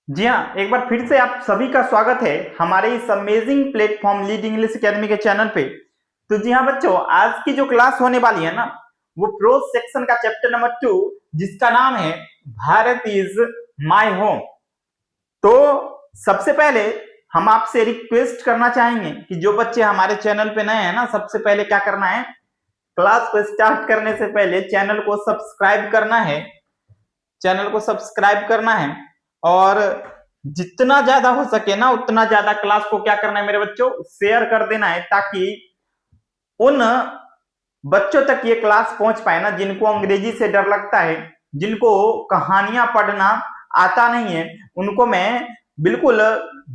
जी हाँ, एक बार फिर से आप सभी का स्वागत है हमारे इस amazing platform lead English academy के चैनल पे। तो जी हाँ बच्चों, आज की जो क्लास होने वाली है ना, वो प्रोज सेक्शन का चैप्टर नंबर 2, जिसका नाम है भारत इज माय होम। तो सबसे पहले हम आपसे रिक्वेस्ट करना चाहेंगे कि जो बच्चे हमारे चैनल पे नए हैं ना, सबसे पहले क्या करना है, क्लास को स्टार्ट करने से पहले चैनल को सब्सक्राइब करना है। चैनल को सब्सक्राइब करना है और जितना ज्यादा हो सके ना उतना ज्यादा क्लास को क्या करना है मेरे बच्चों, शेयर कर देना है, ताकि उन बच्चों तक ये क्लास पहुंच पाए ना जिनको अंग्रेजी से डर लगता है, जिनको कहानियां पढ़ना आता नहीं है। उनको मैं बिल्कुल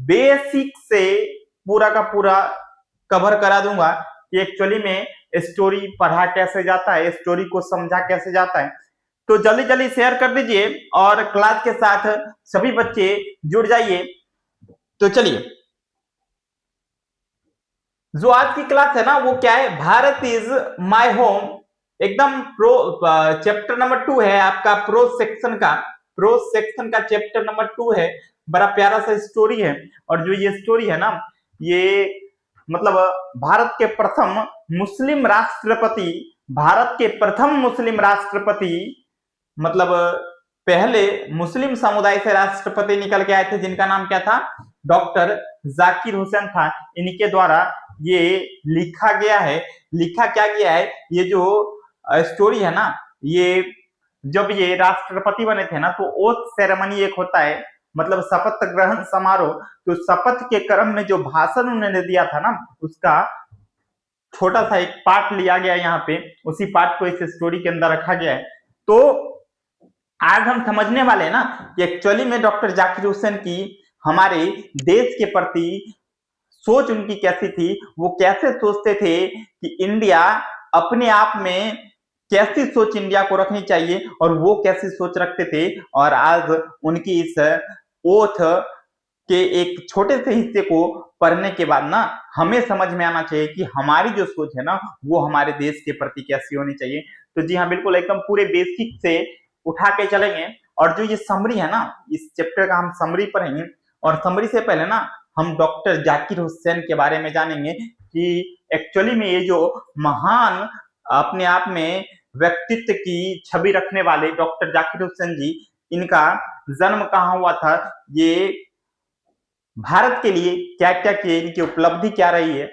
बेसिक से पूरा का पूरा कवर करा दूंगा कि एक्चुअली में स्टोरी पढ़ा कैसे जाता है, स्टोरी को समझा कैसे जाता है। तो जल्दी जल्दी शेयर कर दीजिए और क्लास के साथ सभी बच्चे जुड़ जाइए। तो चलिए, जो आज की क्लास है ना वो क्या है, भारत इज माय होम। एकदम प्रो चैप्टर नंबर 2 है आपका, प्रोज सेक्शन का चैप्टर नंबर 2 है। बड़ा प्यारा सा स्टोरी है। और जो ये स्टोरी है ना, ये मतलब भारत के प्रथम मुस्लिम राष्ट्रपति, भारत के प्रथम मुस्लिम राष्ट्रपति, मतलब पहले मुस्लिम समुदाय से राष्ट्रपति निकल के आए थे, जिनका नाम क्या था, डॉक्टर जाकिर हुसैन था। इनके द्वारा ये लिखा गया है। लिखा क्या गया है, ये जो स्टोरी है ना, ये जब ये राष्ट्रपति बने थे ना, तो ओथ सेरेमनी एक होता है, मतलब शपथ ग्रहण समारोह। तो शपथ के क्रम में जो भाषण उन्होंने दिया था ना, उसका छोटा सा एक पार्ट लिया गया है यहाँ पे, उसी पार्ट को इस स्टोरी के अंदर रखा गया है। तो आज हम समझने वाले हैं ना कि एक्चुअली में डॉक्टर जाकिर हुसैन की हमारे देश के प्रति सोच उनकी कैसी थी, वो कैसे सोचते थे कि इंडिया अपने आप में कैसी सोच इंडिया को रखनी चाहिए, और वो कैसी सोच रखते थे। और आज उनकी इस ओथ के एक छोटे से हिस्से को पढ़ने के बाद ना हमें समझ में आना चाहिए कि हमारी जो सोच है ना वो हमारे देश के प्रति कैसी होनी चाहिए। तो जी हाँ, बिल्कुल एकदम पूरे बेसिक से उठा के चलेंगे। और जो ये समरी है ना, इस चैप्टर का हम समरी पढ़ेंगे। और समरी से पहले ना हम डॉक्टर जाकिर हुसैन के बारे में जानेंगे कि एक्चुअली में ये जो महान अपने आप में व्यक्तित्व की छवि रखने वाले डॉक्टर जाकिर हुसैन जी, इनका जन्म कहाँ हुआ था, ये भारत के लिए क्या क्या किए, इनकी उपलब्धि क्या रही है,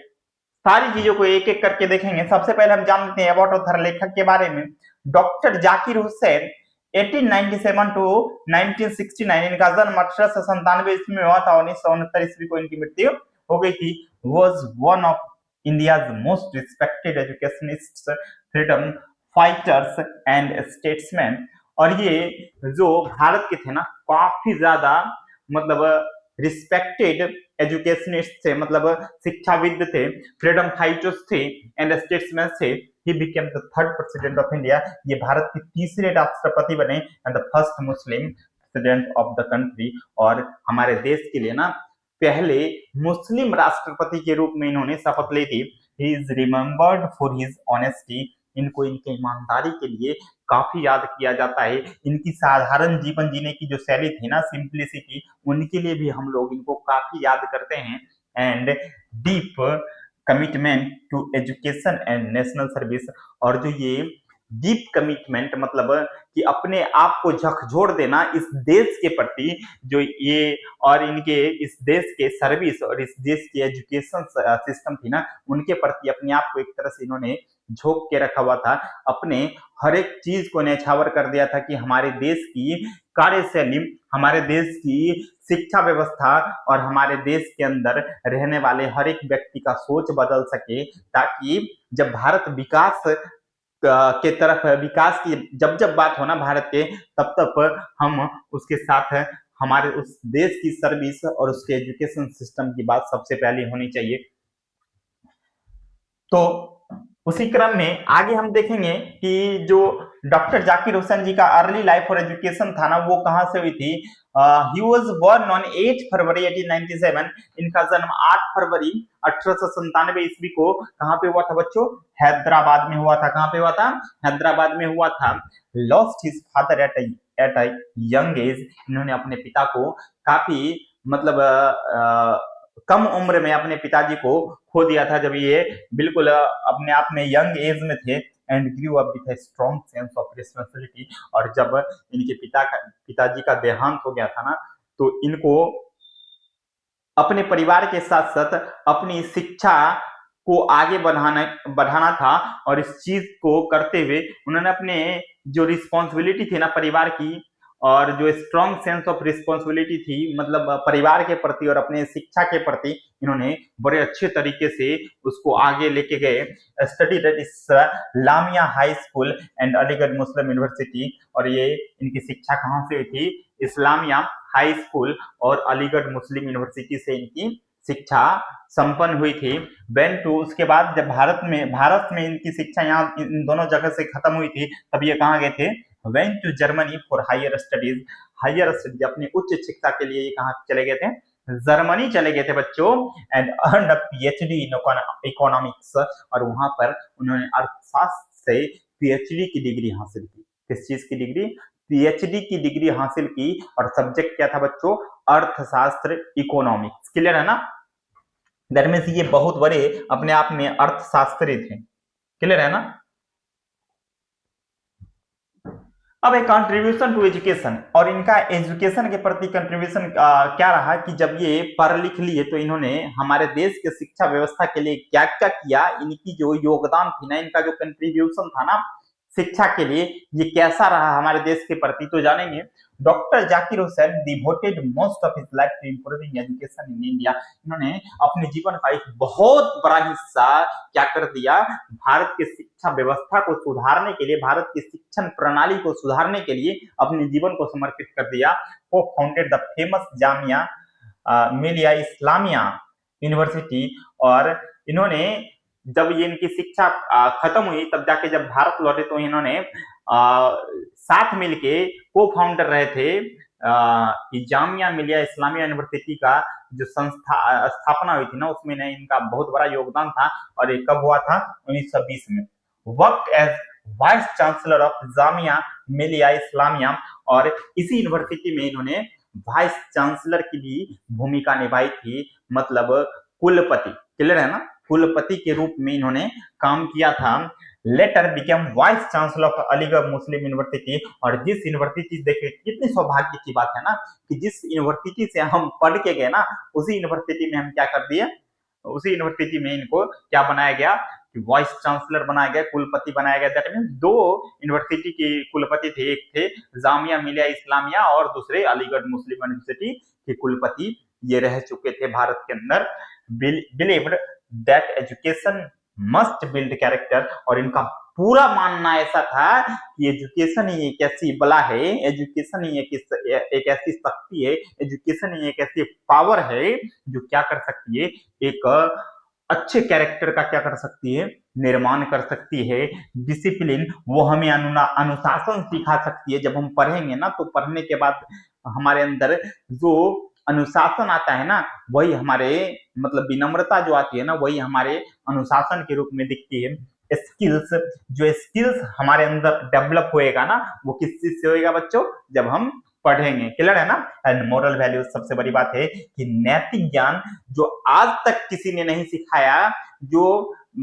सारी चीजों को एक एक करके देखेंगे। सबसे पहले हम जान लेते हैं अबाउट ऑथर, लेखक के बारे में। डॉक्टर जाकिर हुसैन 1897 टू 1969, इनका जन्म 1897 ईस्वी में हुआ था। 1969 ईस्वी को इनकी मृत्यु हो गई थी। Was one of India's most respected educationist, freedom fighters and statesman. और ये जो भारत के थे ना, काफी ज्यादा मतलब रिस्पेक्टेड एजुकेशनिस्ट थे, मतलब शिक्षाविद थे, फ्रीडम फाइटर्स थे एंड स्टेट्समैन थे। He became the third president of India. ये भारत के तीसरे राष्ट्रपति बने and the first Muslim president of the country. और हमारे देश के लिए ना पहले मुस्लिम राष्ट्रपति के रूप में इन्होंने शपथ ली थी। He is remembered for his honesty. इनको इनके ईमानदारी के लिए काफी याद किया जाता है। इनकी साधारण जीवन जीने की जो शैली थी ना, सिंप्लिसिटी, उनके लिए भी हम लोग इनको काफी याद करते हैं। And deep commitment to education and national service. और जो ये डीप कमिटमेंट, मतलब कि अपने आप को झकझोर देना इस देश के प्रति, जो ये और इनके इस देश के सर्विस और इस देश की एजुकेशन सिस्टम थी ना, उनके प्रति अपने आप को एक तरह से इन्होंने झोंक के रखा हुआ था। अपने हर एक चीज को न्यौछावर कर दिया था कि हमारे देश की कार्यशैली, हमारे देश की शिक्षा व्यवस्था और हमारे देश के अंदर रहने वाले हर एक व्यक्ति का सोच बदल सके, ताकि जब भारत विकास के तरफ, विकास की जब जब बात हो ना भारत के, तब तब हम उसके साथ हमारे उस देश की सर्विस और उसके एजुकेशन सिस्टम की बात सबसे पहले होनी चाहिए। तो उसी क्रम में आगे हम देखेंगे कि जो डॉक्टर जाकिर हुसैन जी का अर्ली लाइफ और एजुकेशन था ना, वो कहां से हुई थी। ही वॉज बोर्न ऑन 8 फरवरी 1897। इनका जन्म 8 फरवरी 1897 ईस्वी को कहां पे हुआ था बच्चों, हैदराबाद में हुआ था। कहां पे हुआ था, हैदराबाद में हुआ था। Lost his father eight at a young age. इन्होंने अपने पिता को काफी मतलब कम उम्र में अपने पिताजी को खो दिया था, जब ये बिल्कुल अपने आप में यंग एज में थे। And grew up with a strong sense of responsibility। और जब इनके पिताजी का देहांत हो गया था ना, तो इनको अपने परिवार के साथ साथ अपनी शिक्षा को आगे बढ़ाना था। और इस चीज को करते हुए उन्होंने अपने जो रिस्पॉन्सिबिलिटी थी ना परिवार की, और जो स्ट्रॉन्ग सेंस ऑफ रिस्पॉन्सिबिलिटी थी मतलब परिवार के प्रति और अपने शिक्षा के प्रति, इन्होंने बड़े अच्छे तरीके से उसको आगे लेके गए। Study eight Islamia high school and Aligarh Muslim university. और ये इनकी शिक्षा कहाँ से हुई थी? इस्लामिया हाई स्कूल और अलीगढ़ मुस्लिम यूनिवर्सिटी से इनकी शिक्षा संपन्न हुई थी। वेन टू, उसके बाद जब भारत में इनकी शिक्षा यहाँ इन दोनों जगह से खत्म हुई थी, तब ये कहाँ गए थे? Went to Germany for higher studies, अपनी उच्च शिक्षा के लिए ये कहाँ चले गए थे? जर्मनी चले गए थे बच्चों। And earn a PhD in economics. और वहां पर उन्होंने अर्थशास्त्र से पीएचडी की डिग्री हासिल की। किस चीज की डिग्री? पीएचडी की डिग्री हासिल की। और सब्जेक्ट क्या था बच्चों? अर्थशास्त्र, इकोनॉमिक्स। क्लियर है ना? दैट मीन्स ये बहुत बड़े अपने आप में अर्थशास्त्री थे। क्लियर है ना? अब एक कंट्रीब्यूशन टू एजुकेशन, और इनका एजुकेशन के प्रति कंट्रीब्यूशन क्या रहा कि जब ये पढ़ लिख लिए तो इन्होंने हमारे देश के शिक्षा व्यवस्था के लिए क्या क्या किया, इनकी जो योगदान थी ना, इनका जो कंट्रीब्यूशन था ना शिक्षा के लिए, ये कैसा रहा हमारे देश के प्रति, तो जानेंगे। Doctor Zakir Hussain devoted most of his life to improving education in India. इन्होंने अपने जीवन का एक बहुत बड़ा हिस्सा क्या कर दिया? भारत की शिक्षा व्यवस्था को सुधारने के लिए, भारत की शिक्षण प्रणाली को सुधारने के लिए अपने जीवन को समर्पित कर दिया। वो founded the famous Jamia Millia Islamia university. और इन्होंने जब ये इनकी शिक्षा खत्म हुई, तब जाके जब भारत लौटे तो इन्होंने साथ मिलके को फाउंडर रहे थे जामिया मिलिया इस्लामिया यूनिवर्सिटी का जो स्थापना हुई थी ना, उसमें इनका बहुत बड़ा योगदान था। और ये कब हुआ था? 1920 में। Work as vice chancellor of Jamia Millia Islamia. और इसी यूनिवर्सिटी में इन्होंने वाइस चांसलर की भी भूमिका निभाई थी, मतलब कुलपति। क्लियर है ना? कुलपति के रूप में इन्होंने काम किया था। Letter became vice chancellor of Aligarh Muslim university. और जिस यूनिवर्सिटी, देखिए कितनी सौभाग्य की बात है ना कि जिस यूनिवर्सिटी से हम पढ़ के गए ना, उसी यूनिवर्सिटी में हम क्या कर दिए? उसी यूनिवर्सिटी में इनको क्या बनाया गया? वाइस चांसलर बनाया गया, कुलपति बनाया गया। दैट मींस दो यूनिवर्सिटी के कुलपति थे, एक थे जामिया मिलिया इस्लामिया और दूसरे अलीगढ़ मुस्लिम यूनिवर्सिटी के कुलपति ये रह चुके थे भारत के अंदर। Believed that education must build character. और इनका पूरा मानना ऐसा था कि एजुकेशन ही एक ऐसी बला है, एजुकेशन ही एक ऐसी शक्ति है, एजुकेशन ही एक ऐसी पावर है जो क्या कर सकती है? एक अच्छे कैरेक्टर का क्या कर सकती है? निर्माण कर सकती है। डिसिप्लिन, वो हमें अनुशासन सिखा सकती है। जब हम पढ़ेंगे ना, तो पढ़ने के बाद हमारे अंदर जो अनुशासन आता है ना, वही हमारे मतलब विनम्रता जो आती है ना, वही हमारे अनुशासन के रूप में दिखती है। स्किल्स, जो स्किल्स हमारे अंदर डेवलप होएगा ना, वो किस चीज से होएगा बच्चों? जब हम पढ़ेंगे। क्लियर है ना? एंड मोरल वैल्यूज, सबसे बड़ी बात है कि नैतिक ज्ञान जो आज तक किसी ने नहीं सिखाया, जो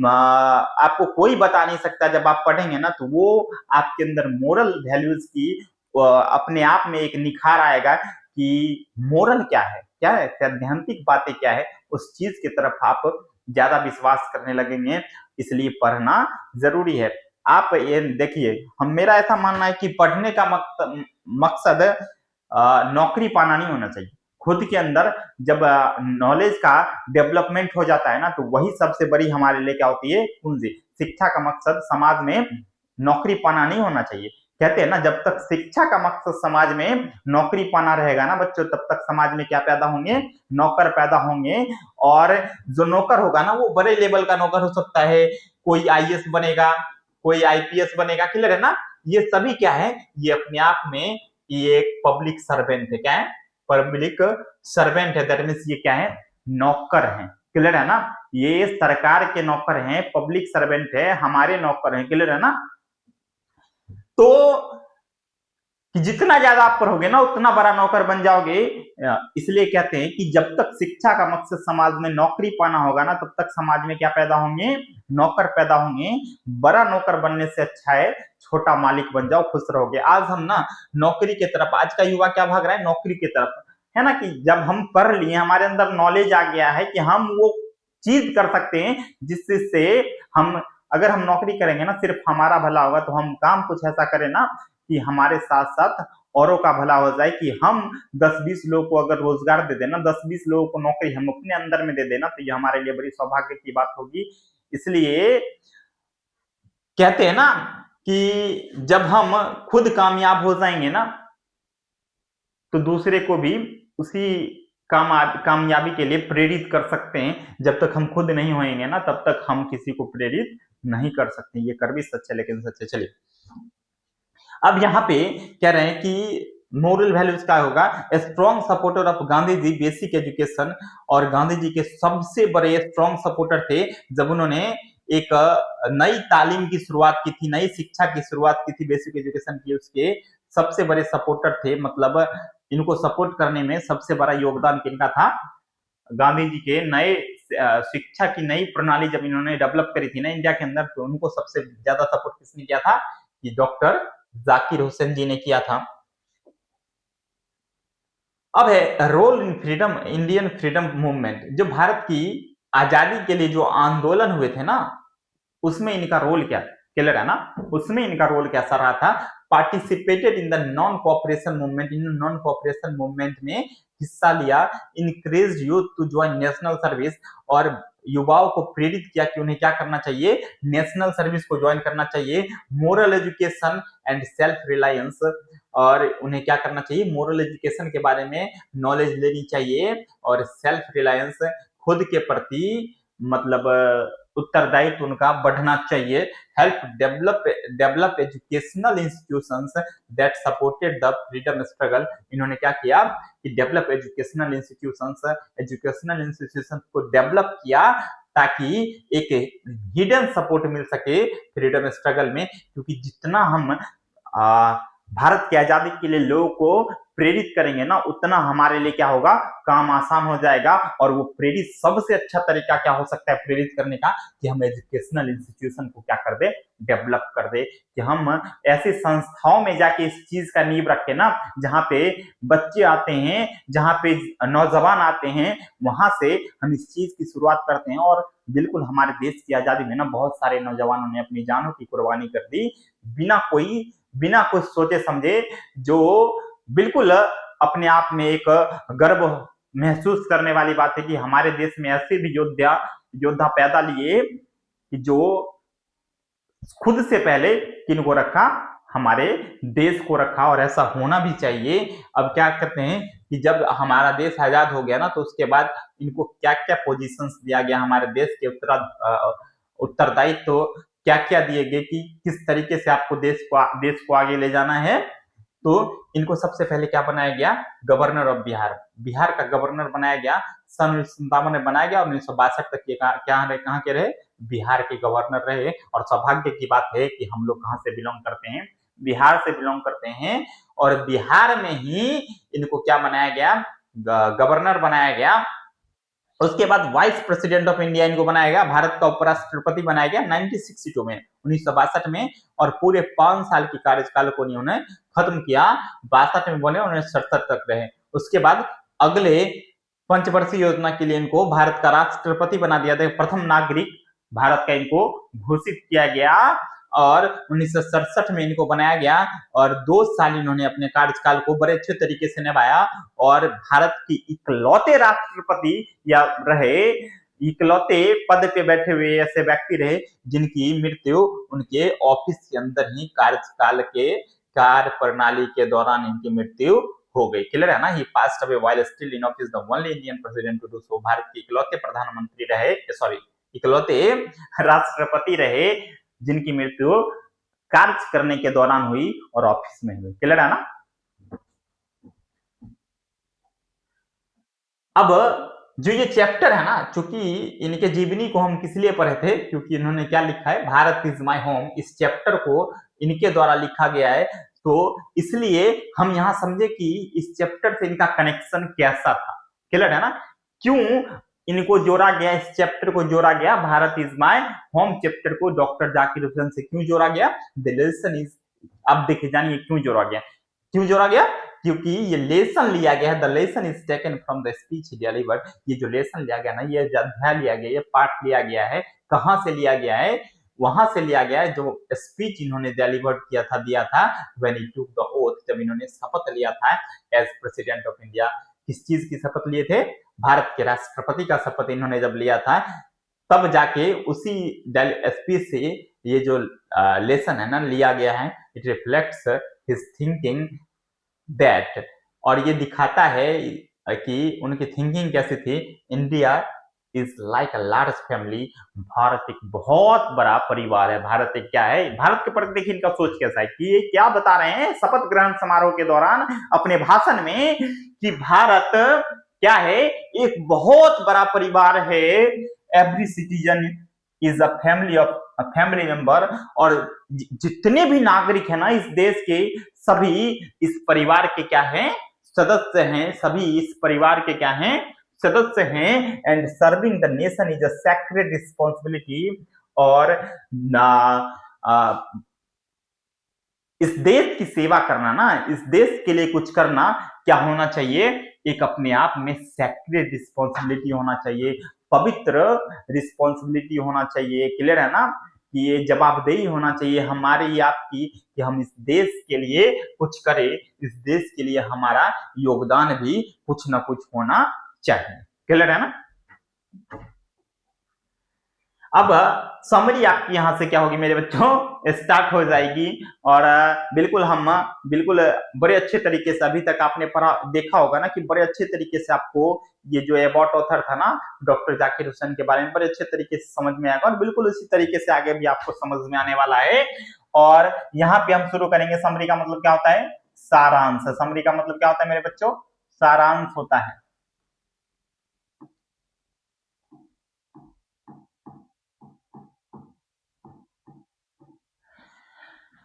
आपको कोई बता नहीं सकता, जब आप पढ़ेंगे ना तो वो आपके अंदर मोरल वैल्यूज की अपने आप में एक निखार आएगा कि मोरल क्या है, क्या है सैद्धांतिक बातें क्या है, उस चीज की तरफ आप ज्यादा विश्वास करने लगेंगे। इसलिए पढ़ना जरूरी है। आप ये देखिए, मेरा ऐसा मानना है कि पढ़ने का मकसद नौकरी पाना नहीं होना चाहिए। खुद के अंदर जब नॉलेज का डेवलपमेंट हो जाता है ना, तो वही सबसे बड़ी हमारे लिए क्या होती है? पूंजी। शिक्षा का मकसद समाज में नौकरी पाना नहीं होना चाहिए। कहते हैं ना, जब तक शिक्षा का मकसद समाज में नौकरी पाना रहेगा ना बच्चों, तब तक समाज में क्या पैदा होंगे? नौकर पैदा होंगे। और जो नौकर होगा ना, वो बड़े लेवल का नौकर हो सकता है, कोई आईएएस बनेगा, कोई आईपीएस बनेगा। क्लियर है ना? ये सभी क्या है? ये अपने आप में ये एक पब्लिक सर्वेंट है। क्या है? पब्लिक सर्वेंट है। दैट मींस ये क्या है? नौकर है। क्लियर है ना? ये सरकार के नौकर हैं, पब्लिक सर्वेंट है, हमारे नौकर हैं। क्लियर है ना? तो कि जितना ज्यादा आप पढ़ोगे ना उतना बड़ा नौकर बन जाओगे। इसलिए कहते हैं कि जब तक शिक्षा का मकसद समाज में नौकरी पाना होगा ना, तब तक समाज में क्या पैदा होंगे, नौकर पैदा होंगे। बड़ा नौकर बनने से अच्छा है छोटा मालिक बन जाओ, खुश रहोगे। आज हम ना नौकरी की तरफ, आज का युवा क्या भाग रहा है, नौकरी की तरफ, है ना। कि जब हम पढ़ लिए, हमारे अंदर नॉलेज आ गया है कि हम वो चीज कर सकते हैं जिससे हम, अगर हम नौकरी करेंगे ना सिर्फ हमारा भला होगा, तो हम काम कुछ ऐसा करें ना कि हमारे साथ साथ औरों का भला हो जाए। कि हम 10-20 लोगों को अगर रोजगार दे देना, 10-20 लोगों को नौकरी हम अपने अंदर में दे देना, तो ये हमारे लिए बड़ी सौभाग्य की बात होगी। इसलिए कहते हैं ना कि जब हम खुद कामयाब हो जाएंगे ना, तो दूसरे को भी उसी कामयाबी के लिए प्रेरित कर सकते हैं। जब तक हम खुद नहीं होंगे ना, तब तक हम किसी को प्रेरित नहीं कर सकते। ये कर भी सच है, लेकिन सच है। चलिए अब यहाँ पे कह रहे हैं कि मोरल वैल्यूज क्या होगा, strong supporter of Gandhi ji basic education. और गांधी जी के सबसे बड़े स्ट्रॉन्ग सपोर्टर थे जब उन्होंने एक नई तालीम की शुरुआत की थी, नई शिक्षा की शुरुआत की थी, बेसिक एजुकेशन की। उसके सबसे बड़े सपोर्टर थे, मतलब इनको सपोर्ट करने में सबसे बड़ा योगदान किनका था, गांधी जी के नए शिक्षा की नई प्रणाली जब इन्होंने डेवलप करी थी ना इंडिया के अंदर, तो उनको सबसे ज्यादा सपोर्ट किसने किया था, कि डॉक्टर जाकिर हुसैन जी ने किया था। अब है role in freedom, Indian freedom movement. जो भारत की आजादी के लिए जो आंदोलन हुए थे ना, उसमें इनका रोल क्या, क्लियर है ना, उसमें इनका रोल कैसा रहा था। Participated in the non cooperation movement, in non cooperation movement में हिस्सा लिया। Encourage youth to join national service, और युवाओं को प्रेरित किया कि उन्हें क्या करना चाहिए, नेशनल सर्विस को ज्वाइन करना चाहिए। Moral education and self reliance, और उन्हें क्या करना चाहिए, मोरल एजुकेशन के बारे में नॉलेज लेनी चाहिए, और सेल्फ रिलायंस, खुद के प्रति मतलब उत्तरदायित्व उनका बढ़ना चाहिए। Help develop educational institutions that supported the freedom struggle. इन्होंने क्या किया कि डेवलप एजुकेशनल इंस्टीट्यूशंस को डेवलप किया, ताकि एक हिडन सपोर्ट मिल सके फ्रीडम स्ट्रगल में। क्योंकि जितना हम भारत की आजादी के लिए लोगों को प्रेरित करेंगे ना, उतना हमारे लिए क्या होगा, काम आसान हो जाएगा। और वो प्रेरित, सबसे अच्छा तरीका क्या हो सकता है प्रेरित करने का, कि हम एजुकेशनल इंस्टीट्यूशन को क्या कर दे, डेवलप कर दे। कि हम ऐसी संस्थाओं में जाके इस चीज का नींव रखें ना, जहाँ पे बच्चे आते हैं, जहाँ पे नौजवान आते हैं, वहां से हम इस चीज की शुरुआत करते हैं। और बिल्कुल हमारे देश की आजादी में ना बहुत सारे नौजवानों ने अपनी जानों की कुर्बानी कर दी, बिना कुछ सोचे समझे, जो बिल्कुल अपने आप में एक गर्व महसूस करने वाली बात है कि हमारे देश में ऐसे भी योद्धा पैदा लिए कि जो खुद से पहले किनको रखा, हमारे देश को रखा। और ऐसा होना भी चाहिए। अब क्या कहते हैं कि जब हमारा देश आजाद हो गया ना, तो उसके बाद इनको क्या क्या पोजीशंस दिया गया, हमारे देश के उत्तरदायित्व तो क्या क्या दिए गए, कि किस तरीके से आपको देश को आगे ले जाना है। तो इनको सबसे पहले क्या बनाया गया, गवर्नर ऑफ बिहार का गवर्नर बनाया गया। सन 1957 में बनाया गया, और 1962 तक ये कहाँ के रहे, बिहार के गवर्नर रहे। और सौभाग्य की बात है कि हम लोग कहाँ से बिलोंग करते हैं, बिहार से बिलोंग करते हैं। और बिहार में ही इनको क्या बनाया गया, गवर्नर बनाया गया। उसके बाद वाइस प्रेसिडेंट ऑफ इंडिया इनको बनाया गया, भारत का उपराष्ट्रपति बनाया गया 1962 में, 1962 में। और पूरे 5 साल की कार्यकाल को इन्होंने खत्म किया, 62 में बने, 1967 तक रहे। उसके बाद अगले पंचवर्षीय योजना के लिए इनको भारत का राष्ट्रपति बना दिया था, प्रथम नागरिक भारत का इनको घोषित किया गया। और 1967 में इनको बनाया गया, और 2 साल इन्होंने अपने कार्यकाल को बड़े अच्छे तरीके से निभाया। और भारत की इकलौते राष्ट्रपति या रहे, इकलौते पद पे बैठे हुए ऐसे व्यक्ति रहे जिनकी मृत्यु उनके ऑफिस के अंदर ही कार्यकाल के कार्य प्रणाली के दौरान इनकी मृत्यु हो गई। क्लियर है ना। He passed away while still in office, the only Indian president to do so. Bharat के इकलौते प्रधानमंत्री रहे, सॉरी इकलौते राष्ट्रपति रहे जिनकी मृत्यु कार्य करने के दौरान हुई और ऑफिस में हुई। क्लियर है ना। अब जो ये चैप्टर है ना, चूंकि इनके जीवनी को हम किस लिए पढ़े थे, क्योंकि इन्होंने क्या लिखा है, भारत इज माय होम। इस चैप्टर को इनके द्वारा लिखा गया है। तो इसलिए हम यहाँ समझे कि इस चैप्टर से इनका कनेक्शन कैसा था। क्लियर है ना, क्यों इनको जोड़ा गया, इस चैप्टर को जोड़ा गया, Bharat is my home chapter को डॉक्टर जाकिर हुसैन से क्यों जोड़ा गया, द लेसन इज, अब देखिए जानिए क्यों जोड़ा गया, क्यों जोड़ा गया, क्योंकि ये लेसन लिया गया है, the lesson is taken from the speech delivered, ये जो लेसन लिया गया ना, ये अध्याय लिया गया, ये पाठ लिया गया है, कहां से लिया गया है, वहां से लिया गया है जो स्पीच इन्होंने डिलीवर्ड किया था, दिया था, when he took the oath, जब इन्होंने शपथ लिया था एज प्रेसिडेंट ऑफ इंडिया। किस चीज की शपथ लिए थे, भारत के राष्ट्रपति का शपथ इन्होंने जब लिया था, तब जाके उसी स्पीच से ये जो लेसन है ना लिया गया है, it reflects his thinking that, और ये दिखाता है कि उनकी थिंकिंग कैसी थी, India is like a large family, Bharat एक बहुत बड़ा परिवार है, भारत एक क्या है, भारत के प्रति देखिए इनका सोच कैसा है कि ये क्या बता रहे हैं शपथ ग्रहण समारोह के दौरान अपने भाषण में, कि भारत क्या है, एक बहुत बड़ा परिवार है, every citizen is a family of a family member, और जितने भी नागरिक है ना इस देश के, सभी इस परिवार के क्या हैं, सदस्य हैं, सभी इस परिवार के क्या हैं, सदस्य हैं, and serving the nation is a sacred responsibility, और इस देश की सेवा करना ना, इस देश के लिए कुछ करना क्या होना चाहिए, एक अपने आप में सैक्रेड रिस्पॉन्सिबिलिटी होना चाहिए, पवित्र रिस्पॉन्सिबिलिटी होना चाहिए। क्लियर है ना, कि ये जवाबदेही होना चाहिए हमारी आपकी, कि हम इस देश के लिए कुछ करें, इस देश के लिए हमारा योगदान भी कुछ ना कुछ होना चाहिए। क्लियर है ना। अब समरी आपकी यहां से क्या होगी मेरे बच्चों, स्टार्ट हो जाएगी, और बिल्कुल हम बिल्कुल बड़े अच्छे तरीके से, अभी तक आपने पढ़ा देखा होगा ना कि बड़े अच्छे तरीके से आपको ये जो अबाउट ऑथर था ना डॉक्टर जाकिर हुसैन के बारे में बड़े अच्छे तरीके से समझ में आएगा, और बिल्कुल उसी तरीके से आगे भी आपको समझ में आने वाला है। और यहाँ पे हम शुरू करेंगे, समरी का मतलब क्या होता है, सारांश। समरी का मतलब क्या होता है मेरे बच्चों, सारांश होता है।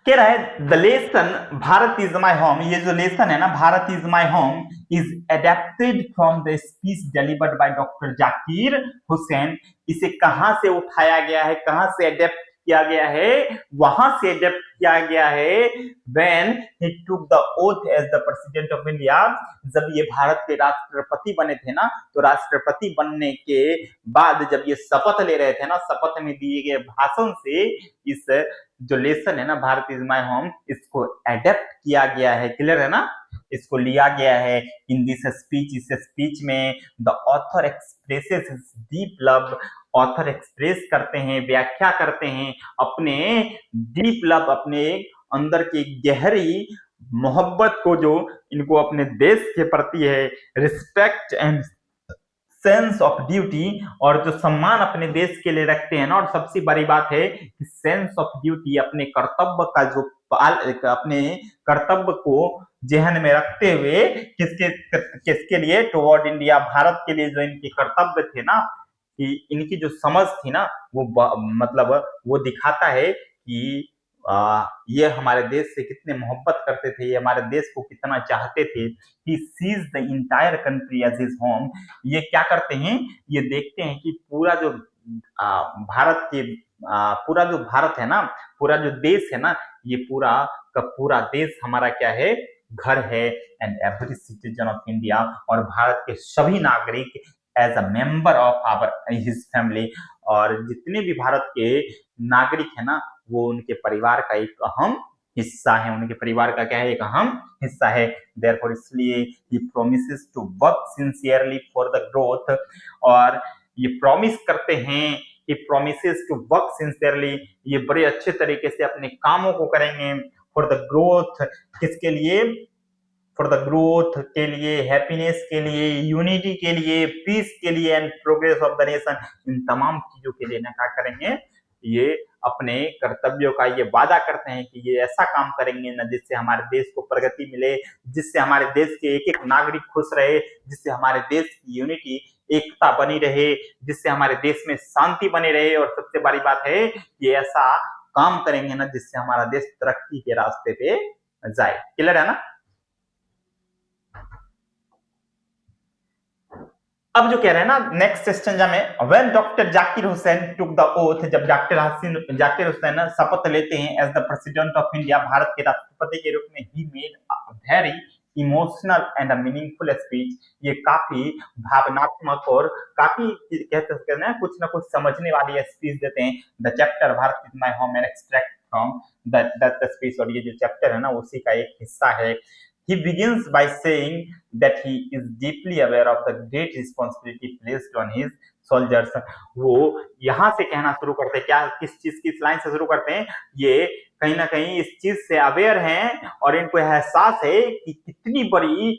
कह रहा है the lesson Bharat is my home, ये जो लेसन है ना Bharat is my home is adapted from the speech delivered by doctor Zakir Hussain, इसे कहां से उठाया गया है, कहां से एडेप्ट किया गया है, वहां से एडेप्ट किया गया है, when he took the oath as the president of India, जब ये भारत के राष्ट्रपति बने थे ना, तो राष्ट्रपति बनने के बाद जब ये शपथ ले रहे थे ना, शपथ में दिए गए भाषण से इस जो लेसन है ना भारत इज माई होम, इसको एडेप्ट किया गया है। क्लियर है ना, इसको लिया गया है इन दिस स्पीच, इस स्पीच में the author expresses his deep love, author express करते हैं, व्याख्या करते हैं अपने डीप लव, अपने अंदर की गहरी मोहब्बत को जो इनको अपने देश के प्रति है, respect and sense of duty, और जो सम्मान अपने देश के लिए रखते हैं ना, और सबसे बड़ी बात है कि सेंस ऑफ ड्यूटी, अपने कर्तव्य का जो अपने कर्तव्य को जहन में रखते हुए, किसके किसके लिए, टुवर्ड इंडिया, भारत के लिए जो इनके कर्तव्य थे ना, कि इनकी जो समझ थी ना, वो मतलब वो दिखाता है कि ये हमारे देश से कितने मोहब्बत करते थे, ये हमारे देश को कितना चाहते थे। He sees the entire country as his home, ये क्या करते हैं, ये देखते हैं कि पूरा जो भारत के पूरा जो भारत है ना, पूरा जो देश है ना, ये पूरा का पूरा देश हमारा क्या है, घर है, and every citizen of India, और भारत के सभी नागरिक as a member of our his family, और जितने भी भारत के नागरिक है ना, वो उनके परिवार का एक अहम हिस्सा है, उनके परिवार का क्या है, एक अहम हिस्सा है। देयरफॉर इसलिए he promises to work sincerely for the growth, और ये प्रॉमिस करते हैं कि प्रोमिसेस टू वर्क सिंसियरली, ये बड़े अच्छे तरीके से अपने कामों को करेंगे, फॉर द ग्रोथ, किसके लिए, फॉर द ग्रोथ के लिए, हैप्पीनेस के लिए, यूनिटी के लिए, पीस के लिए, and progress of the nation, इन तमाम चीजों के लिए ना क्या करेंगे, ये अपने कर्तव्यों का ये वादा करते हैं कि ये ऐसा काम करेंगे ना जिससे हमारे देश को प्रगति मिले, जिससे हमारे देश के एक एक नागरिक खुश रहे, जिससे हमारे देश की यूनिटी, एकता बनी रहे, जिससे हमारे देश में शांति बनी रहे, और सबसे बड़ी बात है ये ऐसा काम करेंगे ना जिससे हमारा देश तरक्की के रास्ते पे जाए। क्लियर है ना? अब जो कह रहे हैं ना नेक्स्ट क्वेश्चन में, when doctor Zakir Hussain took the oath, जब जाकिर हुसैन शपथ लेते हैं as the president of India, Bharat के राष्ट्रपति के रूप में, he made very emotional and meaningful speech, ये काफी भावनात्मक और काफी कह सकते हैं ना कुछ ना कुछ समझने वाली स्पीच देते हैं। The chapter Bharat is my home and extract from that speech, और ये जो चैप्टर है ना उसी का एक हिस्सा है। He begins by saying that he is deeply aware of the great responsibility placed on his soldiers. वो यहाँ से कहना शुरू करते हैं, क्या किस चीज की लाइन से शुरू करते हैं, ये कहीं ना कहीं इस चीज से अवेयर हैं और इनको एहसास है कि कितनी बड़ी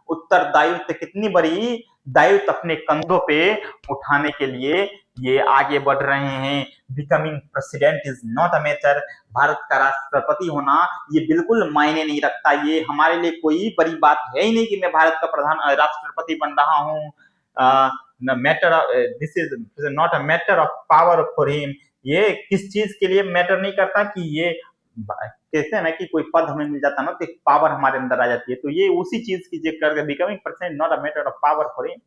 उत्तरदायित्व, कितनी बड़ी दायित्व अपने कंधों पे उठाने के लिए ये आगे बढ़ रहे हैं। Becoming president is not a matter, Bharat का राष्ट्रपति होना ये बिल्कुल मायने नहीं रखता, ये हमारे लिए कोई बड़ी बात है ही नहीं कि मैं भारत का राष्ट्रपति बन रहा हूँ। Matter, this is not a matter of power for him, ये किस चीज के लिए मैटर नहीं करता कि ये कहते हैं ना कि कोई पद हमें मिल जाता ना तो एक पावर हमारे अंदर आ जाती है, तो ये उसी चीज की जिक्र करके becoming president not a matter of power for him,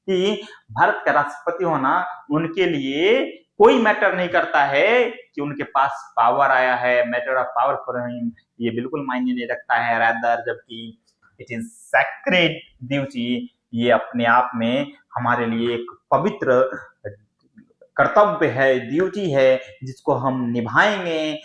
कि भारत का राष्ट्रपति होना उनके लिए कोई मैटर नहीं करता है कि उनके पास पावर आया है, matter of power for him, ये बिल्कुल मायने नहीं रखता है। रादर, जबकि इट इज सैक्रेड ड्यूटी, ये अपने आप में हमारे लिए एक पवित्र कर्तव्य है, ड्यूटी है, जिसको हम निभाएंगे,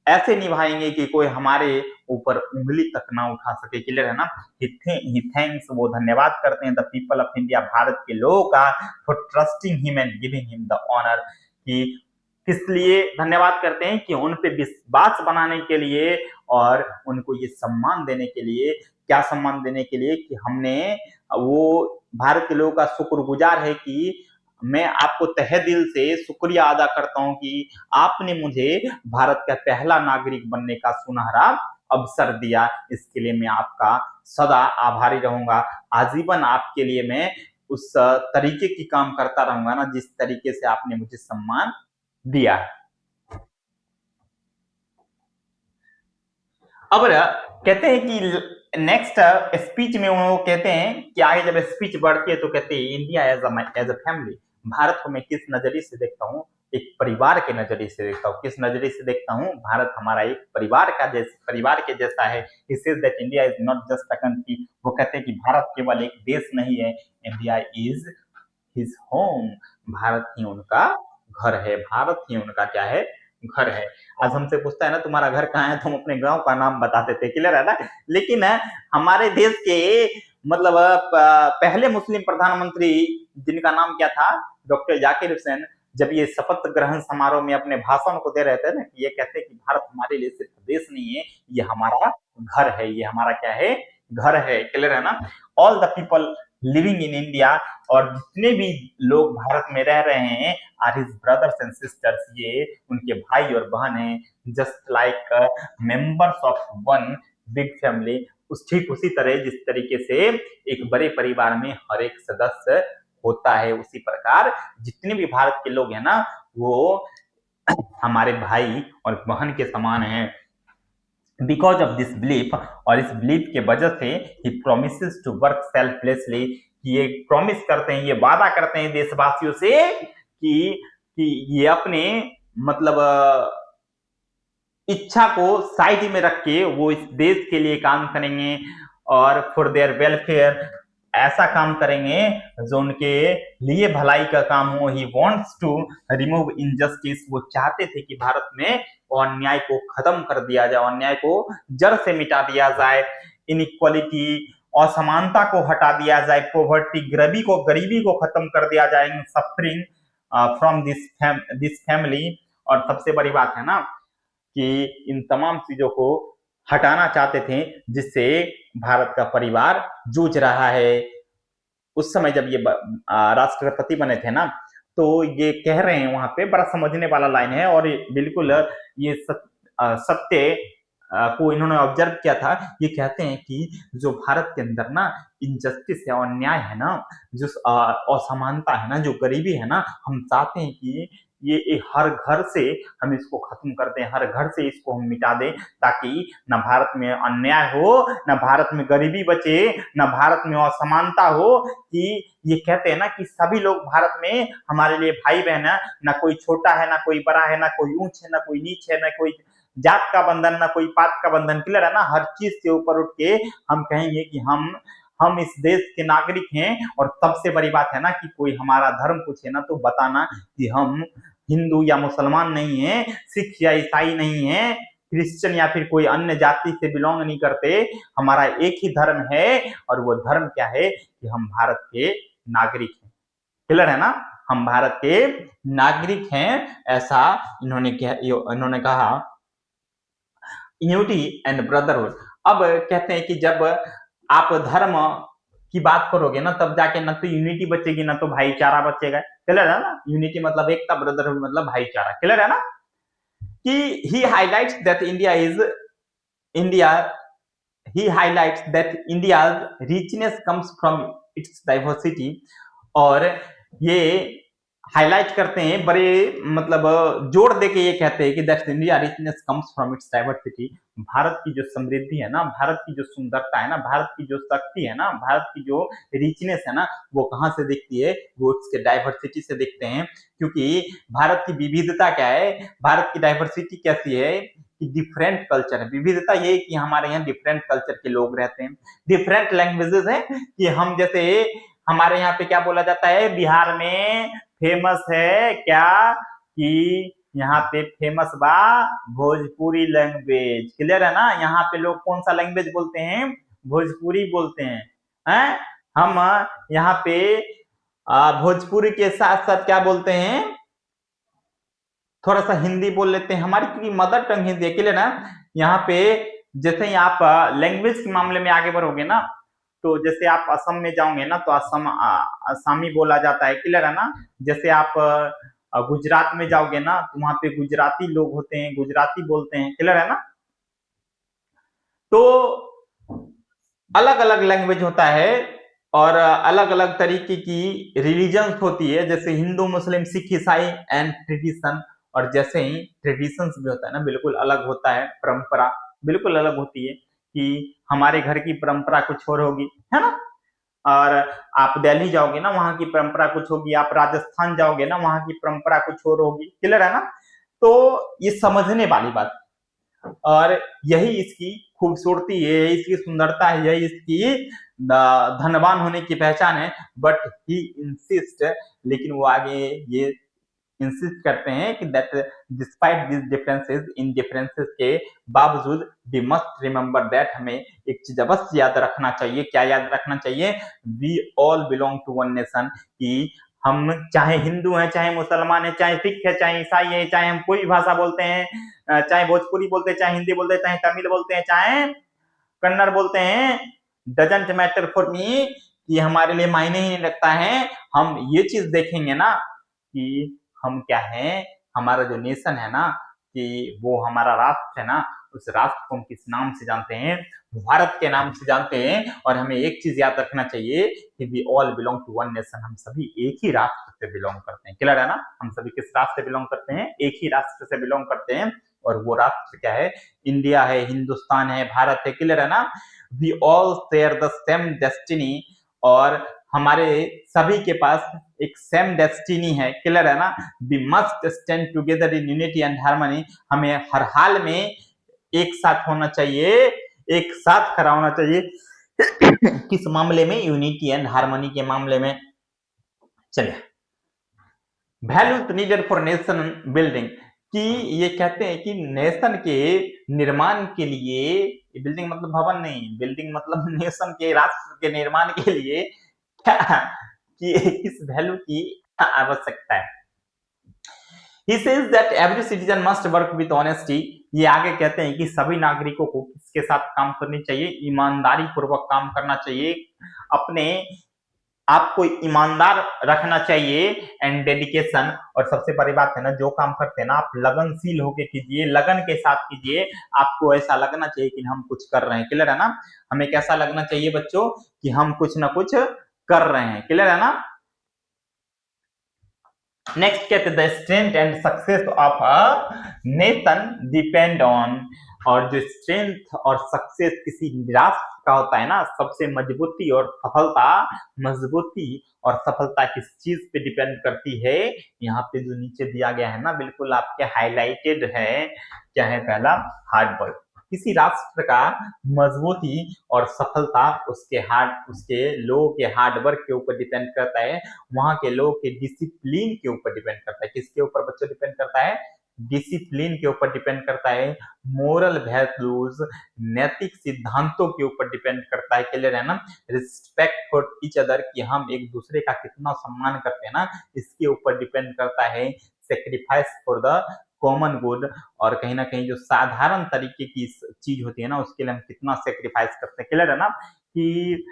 ऐसे निभाएंगे कि कोई हमारे ऊपर उंगली तक ना उठा सके। क्लियर है ना? ही थैंक्स, वो धन्यवाद करते हैं the people of India, Bharat के लोगों का, for trusting him and giving him the honour, कि किस लिए धन्यवाद करते हैं कि उन पे विश्वास बनाने के लिए और उनको ये सम्मान देने के लिए। क्या सम्मान देने के लिए? कि हमने, वो भारत के लोगों का शुक्रगुजार है कि मैं आपको तहे दिल से शुक्रिया अदा करता हूं कि आपने मुझे भारत का पहला नागरिक बनने का सुनहरा अवसर दिया, इसके लिए मैं आपका सदा आभारी रहूंगा। आजीवन आपके लिए मैं उस तरीके की काम करता रहूंगा ना जिस तरीके से आपने मुझे सम्मान दिया। अब कहते हैं कि नेक्स्ट स्पीच में वो कहते हैं कि आगे जब स्पीच बढ़ती है तो कहते हैं India as a family, Bharat को मैं किस नजरिए से देखता हूँ, एक परिवार के नजरिए से देखता हूँ। किस नजरिए से देखता हूँ? भारत हमारा एक परिवार के जैसा है। He says that India is not just a country, वो कहते हैं कि भारत केवल एक देश नहीं है, India is his home, Bharat ही उनका घर है, भारत ही उनका क्या है? घर है। आज हमसे पूछता है ना तुम्हारा घर कहाँ है, तो हम अपने गांव का नाम बताते थे। क्लियर है ना? लेकिन हमारे देश के मतलब पहले मुस्लिम प्रधानमंत्री जिनका नाम क्या था, डॉक्टर जाकिर हुसैन, जब ये शपथ ग्रहण समारोह में अपने भाषण को दे रहे थे ना, ये कहते कि भारत हमारे लिए सिर्फ देश नहीं है, ये हमारा घर है, ये हमारा क्या है? घर है। क्लियर है ना? All the people living in India, और जितने भी लोग भारत में रह रहे हैं, are his brothers and sisters, ये उनके भाई और बहन हैं। Just like members of one big family, ठीक उसी तरह जिस तरीके से एक बड़े परिवार में हर एक सदस्य होता है, उसी प्रकार जितने भी भारत के लोग हैं ना, वो हमारे भाई और बहन के समान हैं। बिकॉज ऑफ दिस बिलीफ, और इस बिलीफ के वजह से ही प्रोमिसेस टू वर्क सेल्फलेसली, ये प्रॉमिस करते हैं, ये वादा करते हैं देशवासियों से कि ये अपने मतलब इच्छा को साइड में रख के वो इस देश के लिए काम करेंगे और फॉर देयर वेलफेयर, ऐसा काम करेंगे जो उनके लिए भलाई का काम हो। He wants to remove injustice, वो चाहते थे कि भारत में अन्याय को खत्म कर दिया जाए, अन्याय को जड़ से मिटा दिया जाए, इनइक्वालिटी, असमानता को हटा दिया जाए, पॉवर्टी, गरीबी को खत्म कर दिया जाए, सफरिंग फ्रॉम दिस फैमिली। और सबसे बड़ी बात है ना कि इन तमाम चीजों को हटाना चाहते थे जिससे भारत का परिवार जूझ रहा है। उस समय जब ये राष्ट्रपति बने थे ना, तो ये कह रहे हैं, वहां पे बड़ा समझने वाला लाइन है और बिल्कुल ये सत्य को इन्होंने ऑब्जर्व किया था। ये कहते हैं कि जो भारत के अंदर ना इनजस्टिस है, अन्याय है ना, जो असमानता है ना, जो गरीबी है ना, हम चाहते हैं कि ये हर घर से हम इसको खत्म कर दें, हर घर से इसको हम मिटा दें, ताकि न भारत में अन्याय हो, न भारत में गरीबी बचे, न भारत में असमानता हो। कि ये कहते हैं ना कि सभी लोग भारत में हमारे लिए भाई बहन है, ना कोई छोटा है, ना कोई बड़ा है, ना कोई ऊंच है, ना कोई नीच है, ना कोई जात का बंधन, ना कोई पात का बंधन। क्लियर है ना? हर चीज से ऊपर उठ के हम कहेंगे कि हम इस देश के नागरिक हैं। और सबसे बड़ी बात है ना कि कोई हमारा धर्म पूछे ना तो बताना कि हम हिंदू या मुसलमान नहीं है, सिख या ईसाई नहीं है, क्रिश्चियन या फिर कोई अन्य जाति से बिलोंग नहीं करते। हमारा एक ही धर्म है, और वो धर्म क्या है कि हम भारत के नागरिक हैं। क्लियर है ना? हम भारत के नागरिक हैं, ऐसा इन्होंने कहा। Unity and brotherhood. अब कहते हैं कि जब आप धर्म की बात करोगे ना, तब जाके ना तो यूनिटी बचेगी, ना तो भाईचारा बचेगा। क्लियर है ना? यूनिटी मतलब एकता, ब्रदरहुड मतलब भाईचारा। क्लियर है ना? कि he highlights that India he highlights that India's richness comes from its diversity। और ये हाईलाइट करते हैं, बड़े मतलब जोर देके ये कहते हैं कि that India richness comes from its diversity. Bharat की जो समृद्धि है ना, भारत की जो सुंदरता है ना, भारत की जो शक्ति है ना, भारत की जो रिचनेस है ना, वो कहाँ से दिखती है? वो उसके डाइवर्सिटी से दिखते हैं। क्योंकि भारत की विविधता क्या है, भारत की डाइवर्सिटी कैसी है कि डिफरेंट कल्चर है। विविधता ये है कि हमारे यहाँ डिफरेंट कल्चर के लोग रहते हैं, डिफरेंट लैंग्वेजेस हैं। कि हम जैसे हमारे यहाँ पे क्या बोला जाता है, बिहार में फेमस है क्या कि यहाँ पे फेमस बा भोजपुरी लैंग्वेज। क्लियर है ना? यहाँ पे लोग कौन सा लैंग्वेज बोलते हैं? भोजपुरी बोलते हैं। हम यहाँ पे भोजपुरी के साथ साथ क्या बोलते हैं, थोड़ा सा हिंदी बोल लेते हैं, हमारी क्योंकि मदर टंग हिंदी है। क्लियर ना? यहाँ पे जैसे ही आप लैंग्वेज के मामले में आगे बढ़ोगे ना, तो जैसे आप असम में जाओगे ना तो असमी बोला जाता है। क्लियर है ना? जैसे आप गुजरात में जाओगे ना तो वहां पे गुजराती लोग होते हैं, गुजराती बोलते हैं। क्लियर है ना? तो अलग अलग लैंग्वेज होता है, और अलग अलग तरीके की रिलीजन्स होती है, जैसे हिंदू, मुस्लिम, सिख, ईसाई एंड ट्रेडिशन। और जैसे ही ट्रेडिशंस भी होता है ना, बिल्कुल अलग होता है, परंपरा बिल्कुल अलग होती है। कि हमारे घर की परंपरा कुछ और होगी, है ना? और आप दिल्ली जाओगे ना, वहां की परंपरा कुछ होगी, आप राजस्थान जाओगे ना, वहां की परंपरा कुछ और होगी। क्लियर है ना? तो ये समझने वाली बात, और यही इसकी खूबसूरती है, यही इसकी सुंदरता है, यही इसकी धनवान होने की पहचान है। बट ही इंसिस्ट, लेकिन वो आगे ये इंसिस्ट करते हैं कि that despite this differences, in differences के बावजूद वी मस्ट रिमेंबर दैट, हमें एक चीज अवश्य याद रखना चाहिए। क्या याद रखना चाहिए? We all belong to one nation. कि हम चाहे हिंदू हैं, चाहे मुसलमान हैं, चाहे सिख है, चाहे ईसाई है, चाहे हम कोई भाषा बोलते हैं, चाहे भोजपुरी बोलते हैं, चाहे हिंदी बोलते हैं, चाहे तमिल बोलते हैं, चाहे कन्नड़ बोलते हैं, डजंट मैटर फॉर मी। कि हमारे लिए मायने ही नहीं रखता है। हम ये चीज देखेंगे ना कि हम क्या है, हमारा जो नेशन है ना, कि वो हमारा राष्ट्र है ना, उस राष्ट्र को हम किस नाम से जानते हैं? भारत के नाम से जानते हैं। और हमें एक चीज याद रखना चाहिए कि we all belong to one nation, हम सभी एक ही राष्ट्र से बिलोंग करते हैं। क्लियर है ना? हम सभी किस राष्ट्र से बिलोंग करते हैं? एक ही राष्ट्र से बिलोंग करते हैं। और वो राष्ट्र क्या है? इंडिया है, हिंदुस्तान है, भारत है। क्लियर है ना? We all share the same destiny, और हमारे सभी के पास एक सेम डेस्टिनी है। क्लियर है ना? We must stand together in unity and harmony. हमें हर हाल में एक साथ होना चाहिए, एक साथ खड़ा होना चाहिए। किस मामले में? यूनिटी एंड हार्मनी के मामले में। चलिए, values needed for nation building. कि ये कहते हैं कि नेशन के निर्माण के लिए, बिल्डिंग मतलब भवन नहीं, बिल्डिंग मतलब नेशन के, राष्ट्र के निर्माण के लिए क्या कि किस वैल्यू की आवश्यकता है? He says that every citizen must work with honesty। ये आगे कहते हैं कि सभी नागरिकों को किसके साथ काम करनी चाहिए? ईमानदारी पूर्वक काम करना चाहिए, अपने आपको ईमानदार रखना चाहिए, एंड डेडिकेशन। और सबसे बड़ी बात है ना, जो काम करते हैं ना, आप लगनशील होके कीजिए, लगन के साथ कीजिए। आपको ऐसा लगना चाहिए कि हम कुछ कर रहे हैं। क्लियर है ना? हमें कैसा लगना चाहिए बच्चों? कि हम कुछ ना कुछ कर रहे हैं। क्लियर है ना? नेक्स्ट कहते हैं the strength and success of a nation depend on, और जो स्ट्रेंथ और सक्सेस किसी राष्ट्र का होता है ना, सबसे मजबूती और सफलता, मजबूती और सफलता किस चीज पे डिपेंड करती है, यहाँ पे जो नीचे दिया गया है ना, बिल्कुल आपके हाईलाइटेड है, क्या है पहला, हार्ड वर्क। किसी राष्ट्र का मजबूती और सफलता उसके लोगों के हार्ड वर्क के ऊपर डिपेंड करता है, वहां के लोगों के डिसिप्लिन के ऊपर डिपेंड करता है। किसके ऊपर बच्चों डिपेंड करता है, डिसिप्लिन के ऊपर डिपेंड करता है, मोरल वैल्यूज, नैतिक सिद्धांतों के ऊपर डिपेंड करता है, क्लियर है ना, रिस्पेक्ट फॉर ईच अदर, कि हम एक दूसरे का कितना सम्मान करते हैं ना, इसके ऊपर डिपेंड करता है, sacrifice for the common good, और कहीं ना कहीं जो साधारण तरीके की चीज होती है ना, उसके लिए हम कितना सेक्रीफाइस करते हैं, क्लियर है ना, कि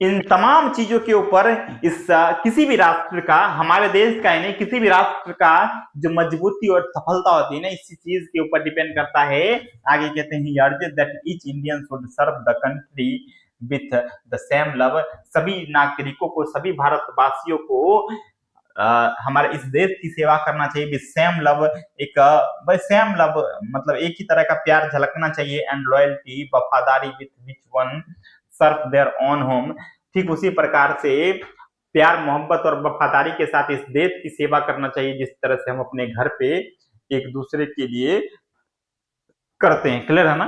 इन तमाम चीजों के ऊपर इस किसी भी राष्ट्र का, हमारे देश का ही नहीं, किसी भी राष्ट्र का जो मजबूती और सफलता होती है ना, इसी चीज के ऊपर डिपेंड करता है। आगे कहते हैं urges that each Indian should serve the country with the same love, सभी नागरिकों को, सभी भारतवासियों को हमारे इस देश की सेवा करना चाहिए विद सेम लव, एक सेम लव मतलब एक ही तरह का प्यार झलकना चाहिए, एंड लॉयल्टी, वफादारी, with which one serve their own home, ठीक उसी प्रकार से प्यार मोहब्बत और वफादारी के साथ इस देश की सेवा करना चाहिए जिस तरह से हम अपने घर पे एक दूसरे के लिए करते हैं, क्लियर है ना।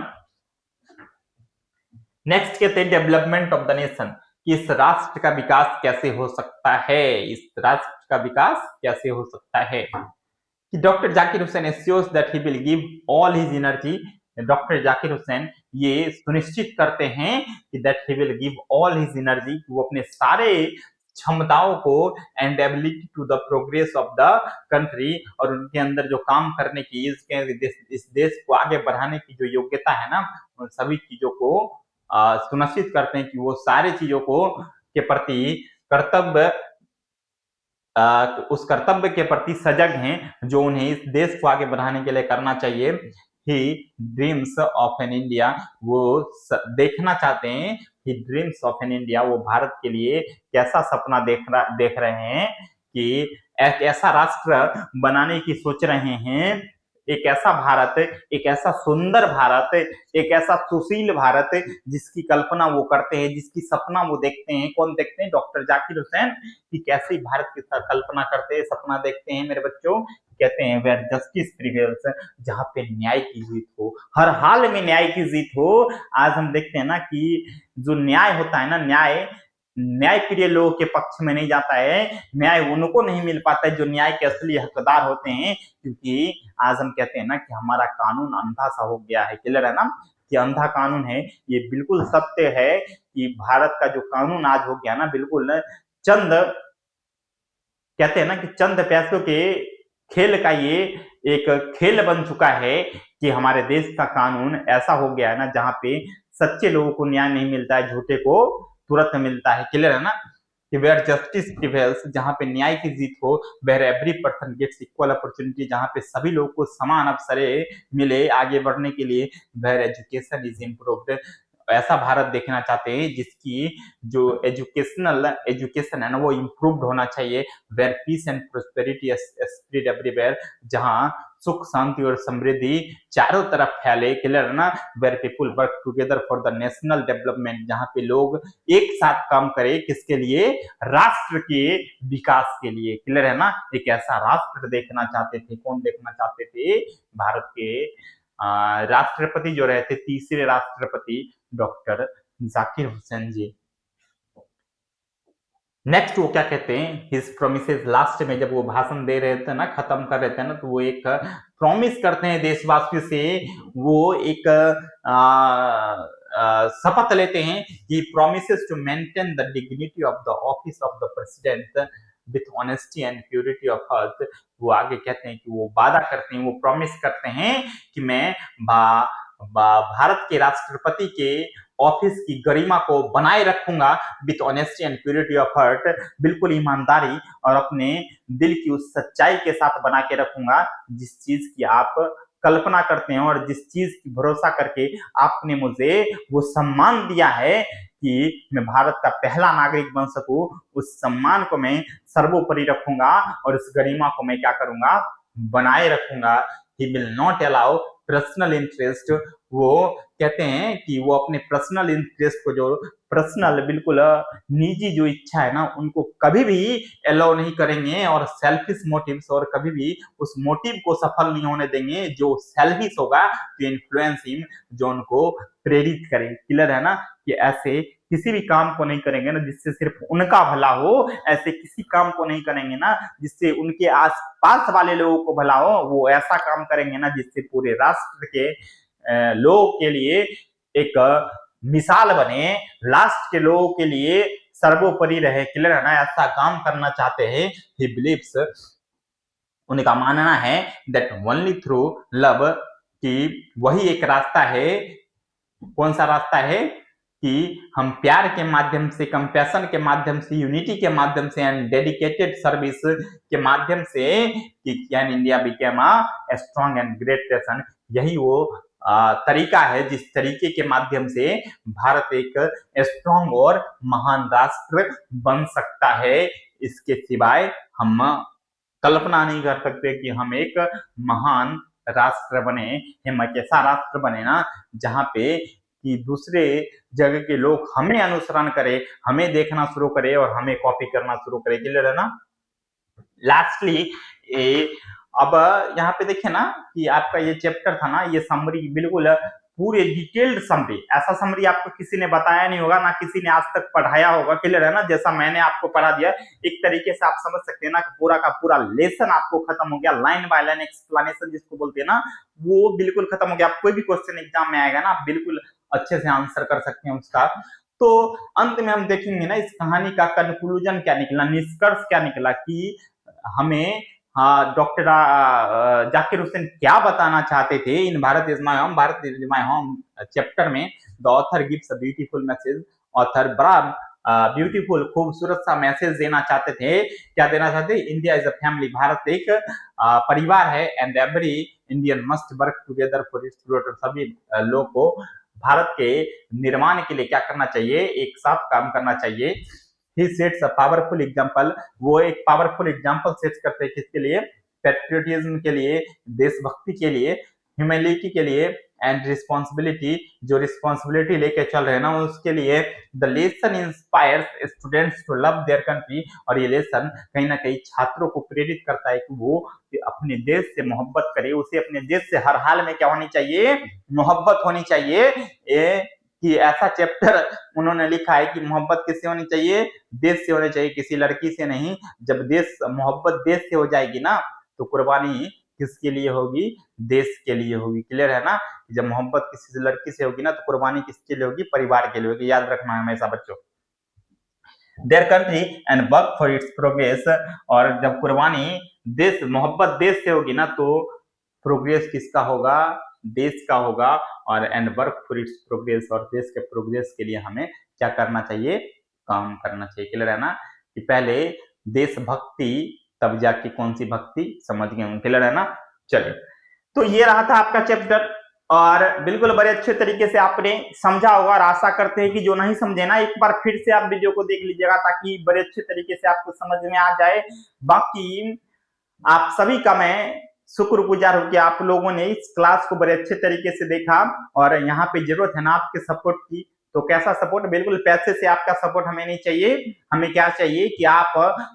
नेक्स्ट कहते हैं डेवलपमेंट ऑफ द नेशन, कि इस राष्ट्र का विकास कैसे हो सकता है, इस राष्ट्र का विकास कैसे हो सकता है, कि doctor Zakir Hussain assures that he will give all his energy, doctor Zakir Hussain ये सुनिश्चित करते हैं कि that he will give all his energy, वो अपने सारे क्षमताओं को, and ability to the progress of the country, और उनके अंदर जो काम करने की, इस देश को आगे बढ़ाने की जो योग्यता है ना, उन सभी चीजों को सुनिश्चित करते हैं कि वो सारे चीजों को के प्रति कर्तव्य, उस कर्तव्य के प्रति सजग हैं जो उन्हें इस देश को आगे बढ़ाने के लिए करना चाहिए। ही ड्रीम्स ऑफ एन इंडिया, वो देखना चाहते हैं, ही ड्रीम्स ऑफ एन इंडिया, वो भारत के लिए कैसा सपना देख रहे हैं, कि एक ऐसा राष्ट्र बनाने की सोच रहे हैं, एक ऐसा भारत, एक ऐसा सुंदर भारत, एक ऐसा सुशील भारत जिसकी कल्पना वो करते हैं, जिसकी सपना वो देखते हैं, कौन देखते हैं, डॉक्टर जाकिर हुसैन, कि कैसे भारत की कल्पना करते हैं, सपना देखते हैं मेरे बच्चों, कहते हैं वेयर जस्टिस प्रिवेल्स, जहां पे न्याय की जीत हो, हर हाल में न्याय की जीत हो। आज हम देखते हैं ना कि जो न्याय होता है ना, न्याय प्रिय लोगों के पक्ष में नहीं जाता है, न्याय उनको नहीं मिल पाता है जो न्याय के असली हकदार होते हैं, क्योंकि आज हम कहते हैं ना कि हमारा कानून अंधा सा हो गया है, क्लियर है ना, कि अंधा कानून है, ये बिल्कुल सत्य है कि भारत का जो कानून आज हो गया ना, बिल्कुल चंद, कहते हैं ना कि चंद पैसों के खेल का ये एक खेल बन चुका है, कि हमारे देश का कानून ऐसा हो गया है ना, जहां पे सच्चे लोगों को न्याय नहीं मिलता है, झूठे को तुरंत मिलता है, क्लियर है ना, कि वेयर जस्टिस प्रिवेल्स, जहां पे न्याय की जीत हो, where every person gets equal opportunity, जहां पे सभी लोगों को समान अवसरें मिले आगे बढ़ने के लिए, वेयर एजुकेशन इज इम्प्रूव्ड, ऐसा भारत देखना चाहते हैं जिसकी जो एजुकेशन है ना, वो इम्प्रूव्ड होना चाहिए, where peace and prosperity spread everywhere, जहां सुख शांति और समृद्धि चारों तरफ फैले, क्लियर है ना, where people work together for the national development, जहां पे लोग एक साथ काम करें, किसके लिए, राष्ट्र के विकास के लिए, क्लियर है ना, एक ऐसा राष्ट्र देखना चाहते थे, कौन देखना चाहते थे, भारत के राष्ट्रपति जो रहे थे, तीसरे राष्ट्रपति डॉक्टर जाकिर हुसैन जी। नेक्स्ट वो क्या कहते हैं, हिज प्रोमिसेस, लास्ट में जब वो भाषण दे रहे थे ना, खत्म कर रहे थे ना, तो वो एक प्रॉमिस करते हैं देशवासियों से, वो एक शपथ लेते हैं कि promises to maintain the dignity of the office of the president with honesty and purity of heart, वो आगे कहते हैं कि वो वादा करते हैं, वो प्रॉमिस करते हैं कि मैं भारत के राष्ट्रपति के ऑफिस की गरिमा को बनाए रखूंगा with honesty and purity of heart, बिल्कुल ईमानदारी और अपने दिल की उस सच्चाई के साथ बना के रखूंगा, जिस चीज की आप कल्पना करते हैं और जिस चीज की भरोसा करके आपने मुझे वो सम्मान दिया है कि मैं भारत का पहला नागरिक बन सकूं, उस सम्मान को मैं सर्वोपरि रखूंगा और उस गरिमा को मैं क्या करूंगा, बनाए रखूंगा। He will not allow personal interest, वो कहते हैं कि वो अपने पर्सनल इंटरेस्ट को, जो पर्सनल बिल्कुल निजी जो इच्छा है ना, उनको कभी भी अलाउ नहीं करेंगे, और सेल्फिश मोटिव्स, और कभी भी उस मोटिव को सफल नहीं होने देंगे जो सेल्फिश होगा, टू इन्फ्लुएंस हिम, जो उनको प्रेरित करे। क्लियर है ना, कि ऐसे किसी भी काम को नहीं करेंगे ना जिससे सिर्फ उनका भला हो, ऐसे किसी काम को नहीं करेंगे ना जिससे उनके आसपास वाले लोगों को भला हो, वो ऐसा काम करेंगे ना जिससे पूरे राष्ट्र के लोगों के लिए एक मिसाल बने, लास्ट के लोगों के लिए सर्वोपरि रहे। क्लियर है ना, ऐसा काम करना चाहते हैं। ही बिलीव्स, उनका मानना है दैट ओनली थ्रू लव, कि वही एक रास्ता है। कौन सा रास्ता है, कि हम प्यार के माध्यम से, कंपैशन के माध्यम से, यूनिटी के माध्यम से, एंड डेडिकेटेड सर्विस के माध्यम से, कि can India became a strong and great nation. यही वो तरीका है जिस तरीके के माध्यम से भारत एक स्ट्रॉन्ग और महान राष्ट्र बन सकता है। इसके सिवाय हम कल्पना नहीं कर सकते कि हम एक महान राष्ट्र बने, हम एक ऐसा राष्ट्र बने ना जहां पे कि दूसरे जगह के लोग हमें अनुसरण करें, हमें देखना शुरू करें और हमें कॉपी करना शुरू करें। क्लियर है ना। लास्टली अब यहाँ पे देखिए ना कि आपका ये चैप्टर था ना, ये समरी बिल्कुल पूरे डिटेल्ड समरी, ऐसा समरी आपको किसी ने बताया नहीं होगा, ना किसी ने आज तक पढ़ाया होगा। क्लियर है ना, जैसा मैंने आपको पढ़ा दिया, एक तरीके से आप समझ सकते हैं ना कि पूरा का पूरा लेसन आपको खत्म हो गया। लाइन बाय लाइन एक्सप्लेनेशन जिसको बोलते हैं ना, वो बिल्कुल खत्म हो गया। आप कोई भी क्वेश्चन एग्जाम में आएगा ना, आप बिल्कुल अच्छे से आंसर कर सकते हैं उसका। तो अंत में हम देखेंगे ना इस कहानी का कंक्लूजन क्या निकला, निष्कर्ष क्या निकला, कि हमें डॉक्टर जाकिर हुसैन क्या बताना चाहते थे in Bharat is my home, Bharat is my home chapter में। The author gives a beautiful message, author बड़ा ब्यूटीफुल खूबसूरत सा मैसेज देना चाहते थे। क्या देना चाहते? India is a family, Bharat एक परिवार है, and every Indian must work together for its growth. सभी लोग को भारत के निर्माण के लिए क्या करना चाहिए, एक साथ काम करना चाहिए। ही सेट्स अ पावरफुल एग्जांपल, वो एक पावरफुल एग्जांपल सेट करते हैं किसके लिए, पेट्रियटिज्म के लिए, देशभक्ति के लिए, ह्यूमैनिटी के लिए, एंड रिस्पॉन्सिबिलिटी, जो रिस्पॉन्सिबिलिटी लेके चल रहे हैं ना उसके लिए। The lesson inspires students to love their country, और ये लेसन कहीं ना कहीं छात्रों को प्रेरित करता है कि वो अपने देश से मोहब्बत करे, उसे अपने देश से हर हाल में क्या होनी चाहिए, मोहब्बत होनी चाहिए। कि ऐसा चैप्टर उन्होंने लिखा है कि मोहब्बत किससे होनी चाहिए, देश से होनी चाहिए, किसी लड़की से नहीं। जब देश मोहब्बत देश से हो जाएगी ना, तो कुर्बानी किसके लिए होगी, देश के लिए होगी। क्लियर है ना, जब मोहब्बत किसी लड़की से होगी ना, तो कुर्बानी किसके लिए होगी, परिवार के लिए होगी। याद रखना हमेशा बच्चों। Their country and work for its progress, और जब कुर्बानी देश, मोहब्बत देश से होगी ना, तो प्रोग्रेस किसका होगा, देश का होगा। और and work for its progress, और देश के प्रोग्रेस के लिए हमें क्या करना चाहिए, काम करना चाहिए। क्लियर है ना, कि पहले देशभक्ति, तब जाके कौन सी भक्ति, समझ गए होंगे। क्लियर है ना। चलिए, तो ये रहा था आपका चैप्टर, और बिल्कुल बड़े अच्छे तरीके से आपने समझा होगा, और आशा करते हैं कि जो नहीं समझे ना, एक बार फिर से आप वीडियो को देख लीजिएगा, ताकि बड़े अच्छे तरीके से आपको समझ में आ जाए। बाकी आप सभी का मैं शुक्रगुजार हूं कि आप लोगों ने इस क्लास को बड़े अच्छे तरीके से देखा, और यहाँ पे जरूरत है ना आपके सपोर्ट की। तो कैसा सपोर्ट, बिल्कुल पैसे से आपका सपोर्ट हमें नहीं चाहिए। हमें क्या चाहिए कि आप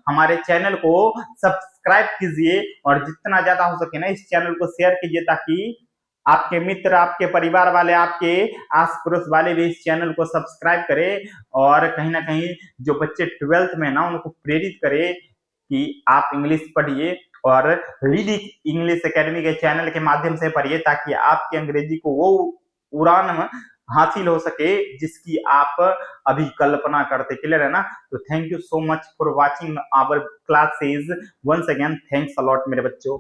हमारे चैनल को सब्सक्राइब कीजिए, और जितना ज्यादा हो सके ना इस चैनल को शेयर कीजिए, ताकि आपके मित्र, आपके परिवार वाले, आपके आस पड़ोस वाले भी इस चैनल को सब्सक्राइब करें, और कहीं ना कहीं जो बच्चे 12th में ना, उनको प्रेरित करें कि आप इंग्लिश पढ़िए, और रीड इंग्लिश एकेडमी के चैनल के माध्यम से पढ़िए, ताकि आपकी अंग्रेजी को वो उड़ान हासिल हो सके जिसकी आप अभी कल्पना करते। क्लियर है ना। तो thank you so much for watching our classes. Once again thanks a lot मेरे बच्चों।